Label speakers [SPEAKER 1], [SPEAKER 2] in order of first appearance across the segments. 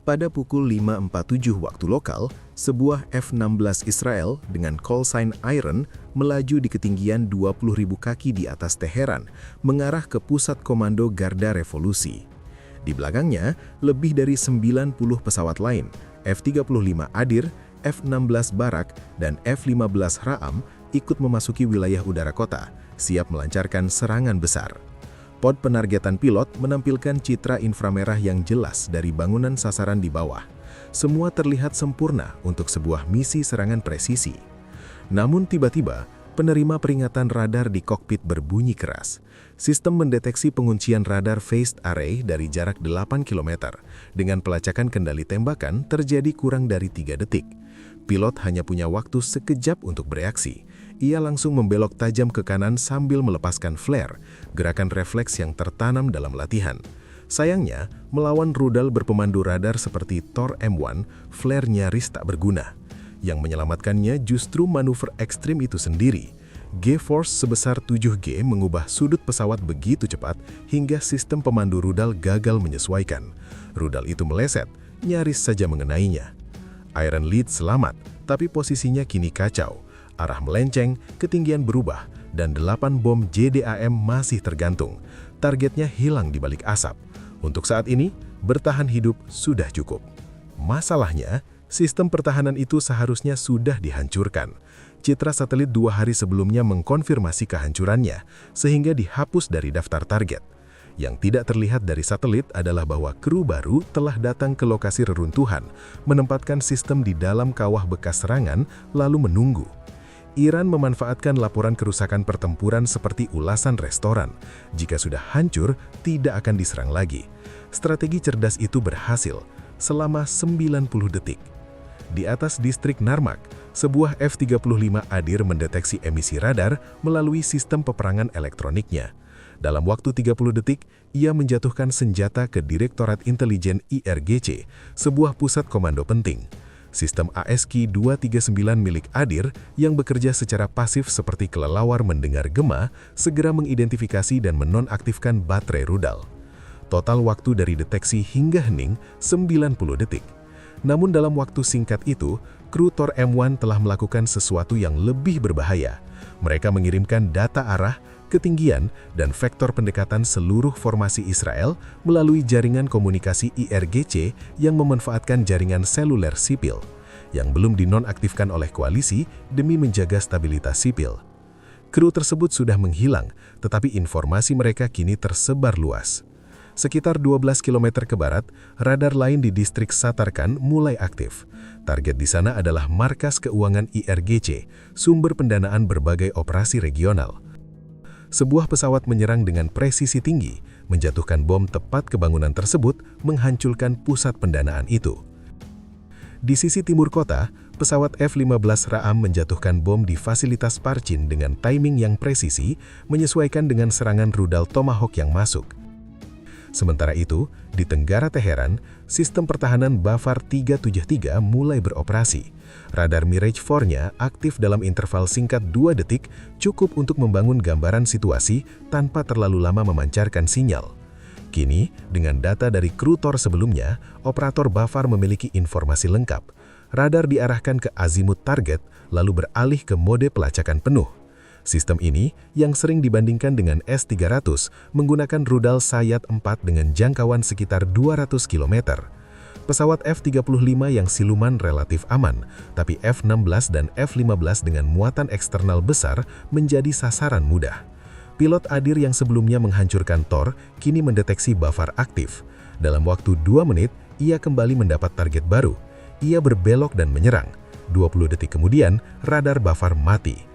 [SPEAKER 1] Pada pukul 5.47 waktu lokal, sebuah F-16 Israel dengan call sign Iron melaju di ketinggian 20.000 kaki di atas Teheran, mengarah ke pusat komando Garda Revolusi. Di belakangnya, lebih dari 90 pesawat lain, F-35 Adir, F-16 Barak, dan F-15 Ra'am ikut memasuki wilayah udara kota, siap melancarkan serangan besar. Pod penargetan pilot menampilkan citra inframerah yang jelas dari bangunan sasaran di bawah. Semua terlihat sempurna untuk sebuah misi serangan presisi. Namun tiba-tiba, penerima peringatan radar di kokpit berbunyi keras. Sistem mendeteksi penguncian radar phased array dari jarak 8 km dengan pelacakan kendali tembakan terjadi kurang dari 3 detik. Pilot hanya punya waktu sekejap untuk bereaksi. Ia langsung membelok tajam ke kanan sambil melepaskan flare, gerakan refleks yang tertanam dalam latihan. Sayangnya, melawan rudal berpemandu radar seperti Thor M1, flare nyaris tak berguna. Yang menyelamatkannya justru manuver ekstrim itu sendiri. G-force sebesar 7G mengubah sudut pesawat begitu cepat hingga sistem pemandu rudal gagal menyesuaikan. Rudal itu meleset, nyaris saja mengenainya. Iron Lead selamat, tapi posisinya kini kacau. Arah melenceng, ketinggian berubah, dan 8 bom JDAM masih tergantung. Targetnya hilang di balik asap. Untuk saat ini, bertahan hidup sudah cukup. Masalahnya, sistem pertahanan itu seharusnya sudah dihancurkan. Citra satelit 2 hari sebelumnya mengkonfirmasi kehancurannya, sehingga dihapus dari daftar target. Yang tidak terlihat dari satelit adalah bahwa kru baru telah datang ke lokasi reruntuhan, menempatkan sistem di dalam kawah bekas serangan, lalu menunggu. Iran memanfaatkan laporan kerusakan pertempuran seperti ulasan restoran. Jika sudah hancur, tidak akan diserang lagi. Strategi cerdas itu berhasil selama 90 detik. Di atas distrik Narmak, sebuah F-35 Adir mendeteksi emisi radar melalui sistem peperangan elektroniknya. Dalam waktu 30 detik, ia menjatuhkan senjata ke Direktorat Intelijen IRGC, sebuah pusat komando penting. Sistem ASQ-239 milik Adir yang bekerja secara pasif seperti kelelawar mendengar gema, segera mengidentifikasi dan menonaktifkan baterai rudal. Total waktu dari deteksi hingga hening 90 detik. Namun dalam waktu singkat itu, kru Thor M1 telah melakukan sesuatu yang lebih berbahaya. Mereka mengirimkan data arah, ketinggian, dan vektor pendekatan seluruh formasi Israel melalui jaringan komunikasi IRGC yang memanfaatkan jaringan seluler sipil, yang belum dinonaktifkan oleh koalisi demi menjaga stabilitas sipil. Kru tersebut sudah menghilang, tetapi informasi mereka kini tersebar luas. Sekitar 12 km ke barat, radar lain di distrik Satarkan mulai aktif. Target di sana adalah markas keuangan IRGC, sumber pendanaan berbagai operasi regional. Sebuah pesawat menyerang dengan presisi tinggi, menjatuhkan bom tepat ke bangunan tersebut, menghancurkan pusat pendanaan itu. Di sisi timur kota, pesawat F-15 Ra'am menjatuhkan bom di fasilitas Parchin dengan timing yang presisi, menyesuaikan dengan serangan rudal Tomahawk yang masuk. Sementara itu, di Tenggara Teheran, sistem pertahanan Bafar 373 mulai beroperasi. Radar Mirage 4-nya aktif dalam interval singkat 2 detik, cukup untuk membangun gambaran situasi tanpa terlalu lama memancarkan sinyal. Kini, dengan data dari kru Thor sebelumnya, operator Bafar memiliki informasi lengkap. Radar diarahkan ke azimut target, lalu beralih ke mode pelacakan penuh. Sistem ini, yang sering dibandingkan dengan S-300, menggunakan rudal Sayad 4 dengan jangkauan sekitar 200 km. Pesawat F-35 yang siluman relatif aman, tapi F-16 dan F-15 dengan muatan eksternal besar menjadi sasaran mudah. Pilot Adir yang sebelumnya menghancurkan Thor, kini mendeteksi Bafar aktif. Dalam waktu 2 menit, ia kembali mendapat target baru. Ia berbelok dan menyerang. 20 detik kemudian, radar Bafar mati.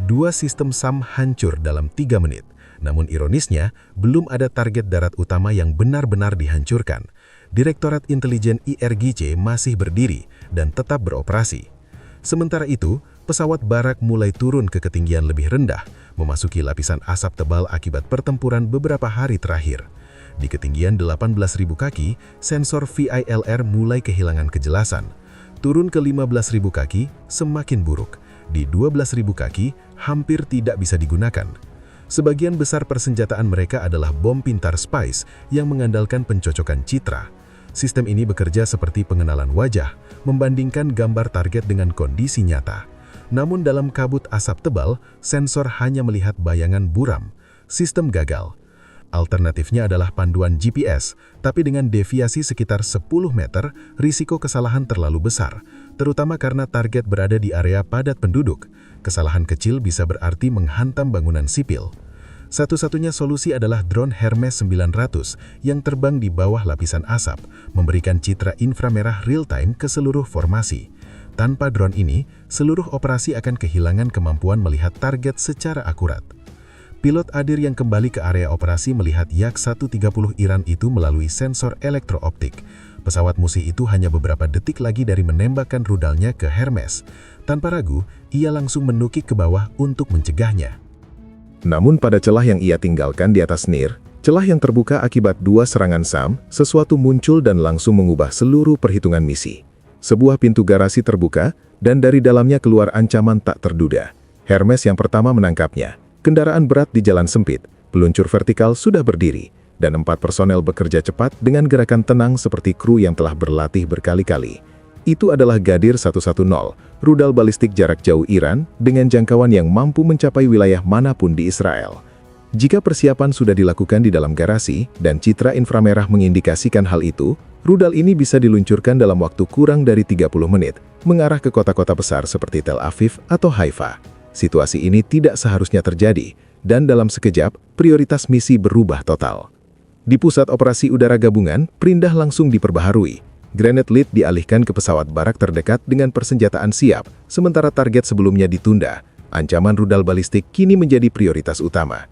[SPEAKER 1] 2 sistem SAM hancur dalam 3 menit. Namun ironisnya, belum ada target darat utama yang benar-benar dihancurkan. Direktorat Intelijen IRGC masih berdiri dan tetap beroperasi. Sementara itu, pesawat Barak mulai turun ke ketinggian lebih rendah, memasuki lapisan asap tebal akibat pertempuran beberapa hari terakhir. Di ketinggian 18.000 kaki, sensor VILR mulai kehilangan kejelasan. Turun ke 15.000 kaki, semakin buruk. Di 12.000 kaki, hampir tidak bisa digunakan. Sebagian besar persenjataan mereka adalah bom pintar Spice yang mengandalkan pencocokan citra. Sistem ini bekerja seperti pengenalan wajah, membandingkan gambar target dengan kondisi nyata. Namun dalam kabut asap tebal, sensor hanya melihat bayangan buram. Sistem gagal. Alternatifnya adalah panduan GPS, tapi dengan deviasi sekitar 10 meter, risiko kesalahan terlalu besar, terutama karena target berada di area padat penduduk. Kesalahan kecil bisa berarti menghantam bangunan sipil. Satu-satunya solusi adalah drone Hermes 900 yang terbang di bawah lapisan asap, memberikan citra inframerah real-time ke seluruh formasi. Tanpa drone ini, seluruh operasi akan kehilangan kemampuan melihat target secara akurat. Pilot ADIR yang kembali ke area operasi melihat Yak-130 Iran itu melalui sensor elektrooptik. Pesawat musuh itu hanya beberapa detik lagi dari menembakkan rudalnya ke Hermes. Tanpa ragu, ia langsung menukik ke bawah untuk mencegahnya. Namun pada celah yang ia tinggalkan di atas NIR, celah yang terbuka akibat dua serangan SAM, sesuatu muncul dan langsung mengubah seluruh perhitungan misi. Sebuah pintu garasi terbuka, dan dari dalamnya keluar ancaman tak terduga. Hermes yang pertama menangkapnya. Kendaraan berat di jalan sempit, peluncur vertikal sudah berdiri, dan 4 personel bekerja cepat dengan gerakan tenang seperti kru yang telah berlatih berkali-kali. Itu adalah Gadir 110, rudal balistik jarak jauh Iran dengan jangkauan yang mampu mencapai wilayah manapun di Israel. Jika persiapan sudah dilakukan di dalam garasi dan citra inframerah mengindikasikan hal itu, rudal ini bisa diluncurkan dalam waktu kurang dari 30 menit, mengarah ke kota-kota besar seperti Tel Aviv atau Haifa. Situasi ini tidak seharusnya terjadi, dan dalam sekejap, prioritas misi berubah total. Di pusat operasi udara gabungan, perindah langsung diperbaharui. Granat Lead dialihkan ke pesawat barak terdekat dengan persenjataan siap, sementara target sebelumnya ditunda. Ancaman rudal balistik kini menjadi prioritas utama.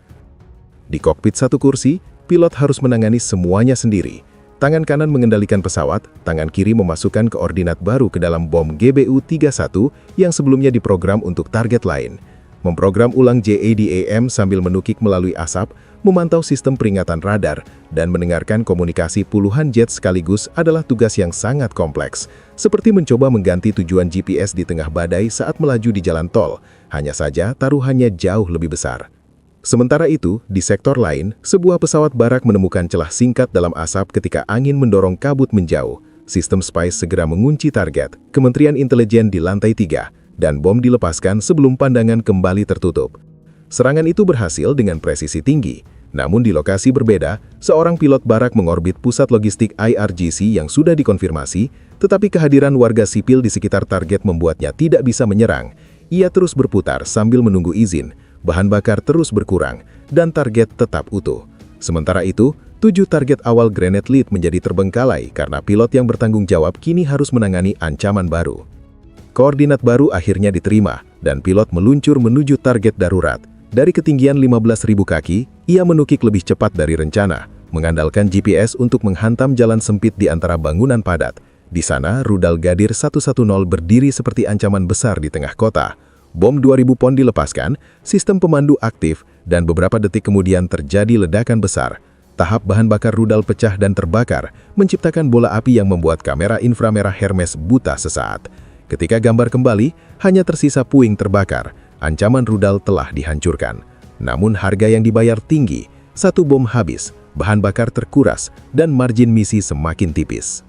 [SPEAKER 1] Di kokpit satu kursi, pilot harus menangani semuanya sendiri. Tangan kanan mengendalikan pesawat, tangan kiri memasukkan koordinat baru ke dalam bom GBU-31 yang sebelumnya diprogram untuk target lain. Memprogram ulang JADAM sambil menukik melalui asap, memantau sistem peringatan radar, dan mendengarkan komunikasi puluhan jet sekaligus adalah tugas yang sangat kompleks. Seperti mencoba mengganti tujuan GPS di tengah badai saat melaju di jalan tol, hanya saja taruhannya jauh lebih besar. Sementara itu, di sektor lain, sebuah pesawat barak menemukan celah singkat dalam asap ketika angin mendorong kabut menjauh. Sistem SPICE segera mengunci target, Kementerian Intelijen di lantai 3, dan bom dilepaskan sebelum pandangan kembali tertutup. Serangan itu berhasil dengan presisi tinggi, namun di lokasi berbeda, seorang pilot barak mengorbit pusat logistik IRGC yang sudah dikonfirmasi, tetapi kehadiran warga sipil di sekitar target membuatnya tidak bisa menyerang. Ia terus berputar sambil menunggu izin. Bahan bakar terus berkurang, dan target tetap utuh. Sementara itu, 7 target awal Granat Lead menjadi terbengkalai karena pilot yang bertanggung jawab kini harus menangani ancaman baru. Koordinat baru akhirnya diterima, dan pilot meluncur menuju target darurat. Dari ketinggian 15.000 kaki, ia menukik lebih cepat dari rencana, mengandalkan GPS untuk menghantam jalan sempit di antara bangunan padat. Di sana, rudal Gadir 110 berdiri seperti ancaman besar di tengah kota. Bom 2000 pon dilepaskan, sistem pemandu aktif, dan beberapa detik kemudian terjadi ledakan besar. Tahap bahan bakar rudal pecah dan terbakar, menciptakan bola api yang membuat kamera inframerah Hermes buta sesaat. Ketika gambar kembali, hanya tersisa puing terbakar. Ancaman rudal telah dihancurkan. Namun harga yang dibayar tinggi, 1 bom habis, bahan bakar terkuras, dan margin misi semakin tipis.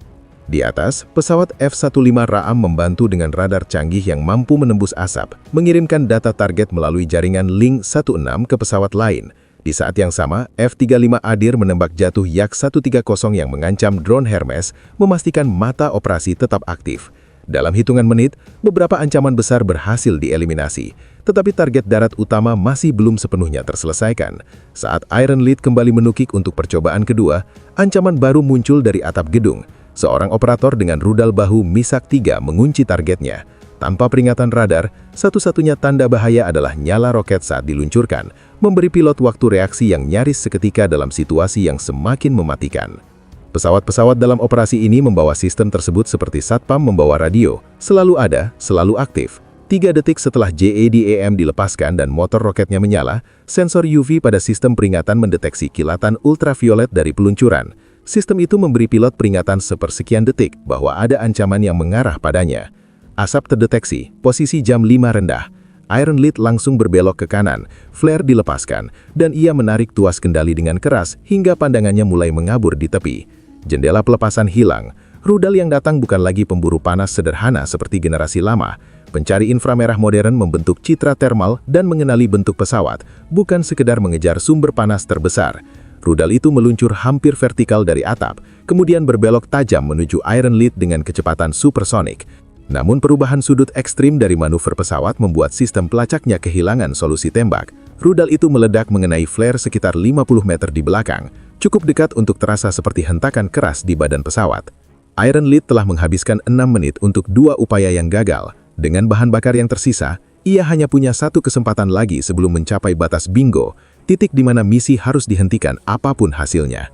[SPEAKER 1] Di atas, pesawat F-15 Raam membantu dengan radar canggih yang mampu menembus asap, mengirimkan data target melalui jaringan Link 16 ke pesawat lain. Di saat yang sama, F-35 ADIR menembak jatuh Yak-130 yang mengancam drone Hermes, memastikan mata operasi tetap aktif. Dalam hitungan menit, beberapa ancaman besar berhasil dieliminasi, tetapi target darat utama masih belum sepenuhnya terselesaikan. Saat Iron Lead kembali menukik untuk percobaan kedua, ancaman baru muncul dari atap gedung. Seorang operator dengan rudal bahu Misak-3 mengunci targetnya. Tanpa peringatan radar, satu-satunya tanda bahaya adalah nyala roket saat diluncurkan, memberi pilot waktu reaksi yang nyaris seketika dalam situasi yang semakin mematikan. Pesawat-pesawat dalam operasi ini membawa sistem tersebut seperti satpam membawa radio, selalu ada, selalu aktif. 3 detik setelah JADAM dilepaskan dan motor roketnya menyala, sensor UV pada sistem peringatan mendeteksi kilatan ultraviolet dari peluncuran. Sistem itu memberi pilot peringatan sepersekian detik bahwa ada ancaman yang mengarah padanya. Asap terdeteksi, posisi jam 5 rendah. Iron Lead langsung berbelok ke kanan, flare dilepaskan, dan ia menarik tuas kendali dengan keras hingga pandangannya mulai mengabur di tepi. Jendela pelepasan hilang. Rudal yang datang bukan lagi pemburu panas sederhana seperti generasi lama. Pencari inframerah modern membentuk citra termal dan mengenali bentuk pesawat, bukan sekedar mengejar sumber panas terbesar. Rudal itu meluncur hampir vertikal dari atap, kemudian berbelok tajam menuju Iron Lead dengan kecepatan supersonik. Namun perubahan sudut ekstrim dari manuver pesawat membuat sistem pelacaknya kehilangan solusi tembak. Rudal itu meledak mengenai flare sekitar 50 meter di belakang, cukup dekat untuk terasa seperti hentakan keras di badan pesawat. Iron Lead telah menghabiskan 6 menit untuk 2 upaya yang gagal. Dengan bahan bakar yang tersisa, ia hanya punya 1 kesempatan lagi sebelum mencapai batas bingo, titik di mana misi harus dihentikan apapun hasilnya.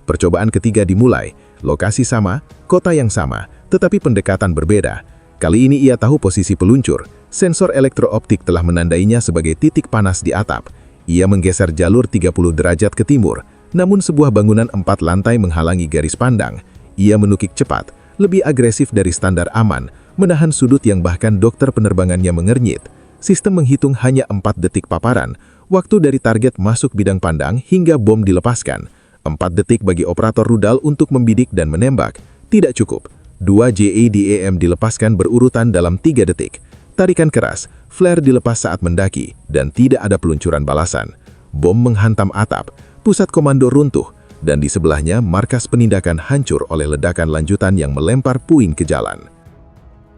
[SPEAKER 1] Percobaan ketiga dimulai, lokasi sama, kota yang sama, tetapi pendekatan berbeda. Kali ini ia tahu posisi peluncur, sensor elektrooptik telah menandainya sebagai titik panas di atap. Ia menggeser jalur 30 derajat ke timur, namun sebuah bangunan 4 lantai menghalangi garis pandang. Ia menukik cepat, lebih agresif dari standar aman, menahan sudut yang bahkan dokter penerbangannya mengernyit. Sistem menghitung hanya 4 detik paparan, waktu dari target masuk bidang pandang hingga bom dilepaskan. 4 detik bagi operator rudal untuk membidik dan menembak. Tidak cukup. 2 JADAM dilepaskan berurutan dalam 3 detik. Tarikan keras, flare dilepas saat mendaki, dan tidak ada peluncuran balasan. Bom menghantam atap, pusat komando runtuh, dan di sebelahnya markas penindakan hancur oleh ledakan lanjutan yang melempar puing ke jalan.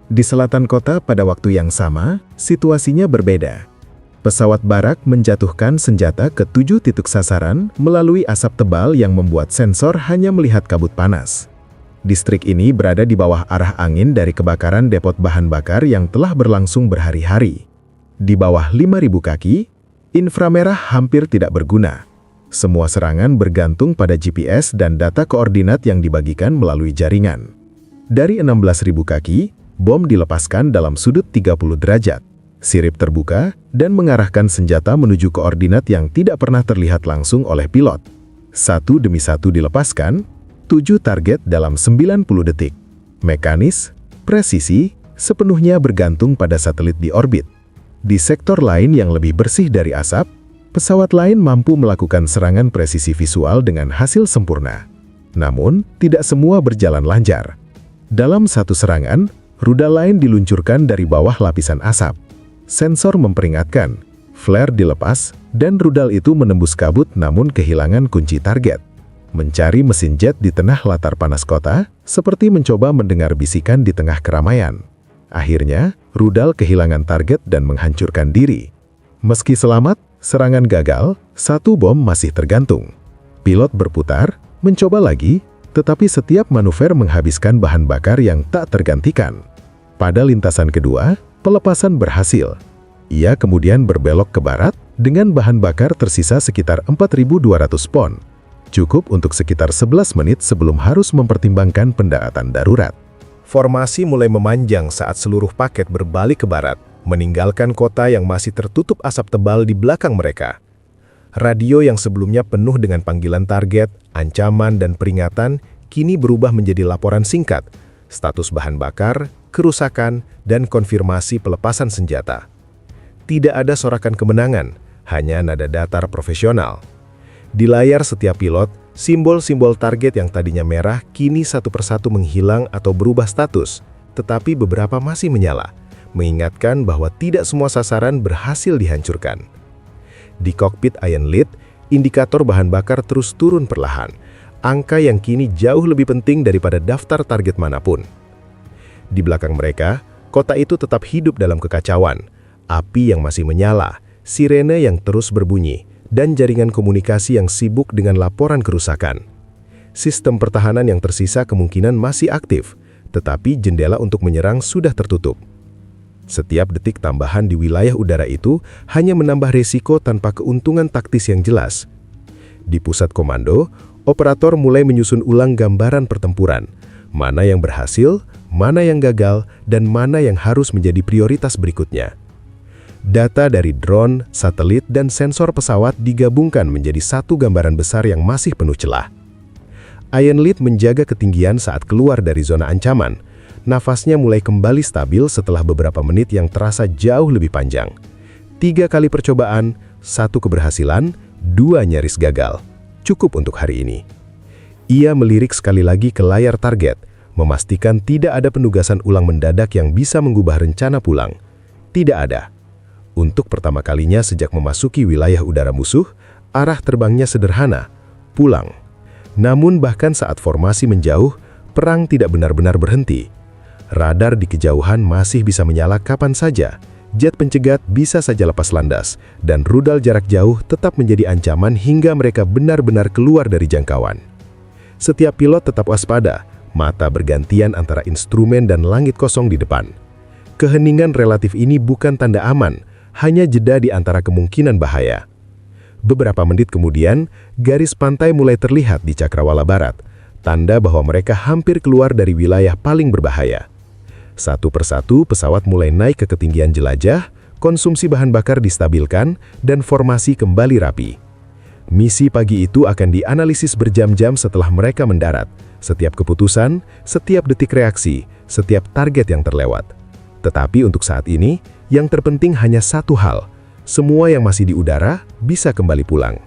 [SPEAKER 1] Di selatan kota pada waktu yang sama, situasinya berbeda. Pesawat barak menjatuhkan senjata ke 7 titik sasaran melalui asap tebal yang membuat sensor hanya melihat kabut panas. Distrik ini berada di bawah arah angin dari kebakaran depot bahan bakar yang telah berlangsung berhari-hari. Di bawah 5.000 kaki, inframerah hampir tidak berguna. Semua serangan bergantung pada GPS dan data koordinat yang dibagikan melalui jaringan. Dari 16.000 kaki, bom dilepaskan dalam sudut 30 derajat. Sirip terbuka dan mengarahkan senjata menuju koordinat yang tidak pernah terlihat langsung oleh pilot. Satu demi satu dilepaskan, 7 target dalam 90 detik. Mekanis, presisi, sepenuhnya bergantung pada satelit di orbit. Di sektor lain yang lebih bersih dari asap, pesawat lain mampu melakukan serangan presisi visual dengan hasil sempurna. Namun, tidak semua berjalan lancar. Dalam satu serangan, rudal lain diluncurkan dari bawah lapisan asap. Sensor memperingatkan, flare dilepas, dan rudal itu menembus kabut namun kehilangan kunci target. Mencari mesin jet di tengah latar panas kota, seperti mencoba mendengar bisikan di tengah keramaian. Akhirnya, rudal kehilangan target dan menghancurkan diri. Meski selamat, serangan gagal, 1 bom masih tergantung. Pilot berputar, mencoba lagi, tetapi setiap manuver menghabiskan bahan bakar yang tak tergantikan. Pada lintasan kedua, pelepasan berhasil. Ia kemudian berbelok ke barat dengan bahan bakar tersisa sekitar 4.200 pon. Cukup untuk sekitar 11 menit sebelum harus mempertimbangkan pendaratan darurat. Formasi mulai memanjang saat seluruh paket berbalik ke barat, meninggalkan kota yang masih tertutup asap tebal di belakang mereka. Radio yang sebelumnya penuh dengan panggilan target, ancaman, dan peringatan, kini berubah menjadi laporan singkat, status bahan bakar, kerusakan, dan konfirmasi pelepasan senjata. Tidak ada sorakan kemenangan, hanya nada datar profesional. Di layar setiap pilot, simbol-simbol target yang tadinya merah kini satu persatu menghilang atau berubah status, tetapi beberapa masih menyala, mengingatkan bahwa tidak semua sasaran berhasil dihancurkan. Di kokpit Iron Lead, indikator bahan bakar terus turun perlahan, angka yang kini jauh lebih penting daripada daftar target manapun. Di belakang mereka, kota itu tetap hidup dalam kekacauan, api yang masih menyala, sirene yang terus berbunyi, dan jaringan komunikasi yang sibuk dengan laporan kerusakan. Sistem pertahanan yang tersisa kemungkinan masih aktif, tetapi jendela untuk menyerang sudah tertutup. Setiap detik tambahan di wilayah udara itu hanya menambah resiko tanpa keuntungan taktis yang jelas. Di pusat komando, operator mulai menyusun ulang gambaran pertempuran, mana yang berhasil, mana yang gagal, dan mana yang harus menjadi prioritas berikutnya. Data dari drone, satelit, dan sensor pesawat digabungkan menjadi satu gambaran besar yang masih penuh celah. Iron Lead menjaga ketinggian saat keluar dari zona ancaman. Nafasnya mulai kembali stabil setelah beberapa menit yang terasa jauh lebih panjang. 3 kali percobaan, 1 keberhasilan, 2 nyaris gagal. Cukup untuk hari ini. Ia melirik sekali lagi ke layar target, memastikan tidak ada penugasan ulang mendadak yang bisa mengubah rencana pulang. Tidak ada. Untuk pertama kalinya sejak memasuki wilayah udara musuh, arah terbangnya sederhana, pulang. Namun bahkan saat formasi menjauh, perang tidak benar-benar berhenti. Radar di kejauhan masih bisa menyala kapan saja, jet pencegat bisa saja lepas landas, dan rudal jarak jauh tetap menjadi ancaman hingga mereka benar-benar keluar dari jangkauan. Setiap pilot tetap waspada, mata bergantian antara instrumen dan langit kosong di depan. Keheningan relatif ini bukan tanda aman, hanya jeda di antara kemungkinan bahaya. Beberapa menit kemudian, garis pantai mulai terlihat di Cakrawala Barat, tanda bahwa mereka hampir keluar dari wilayah paling berbahaya. Satu persatu pesawat mulai naik ke ketinggian jelajah, konsumsi bahan bakar distabilkan, dan formasi kembali rapi. Misi pagi itu akan dianalisis berjam-jam setelah mereka mendarat. Setiap keputusan, setiap detik reaksi, setiap target yang terlewat. Tetapi untuk saat ini, yang terpenting hanya satu hal. Semua yang masih di udara bisa kembali pulang.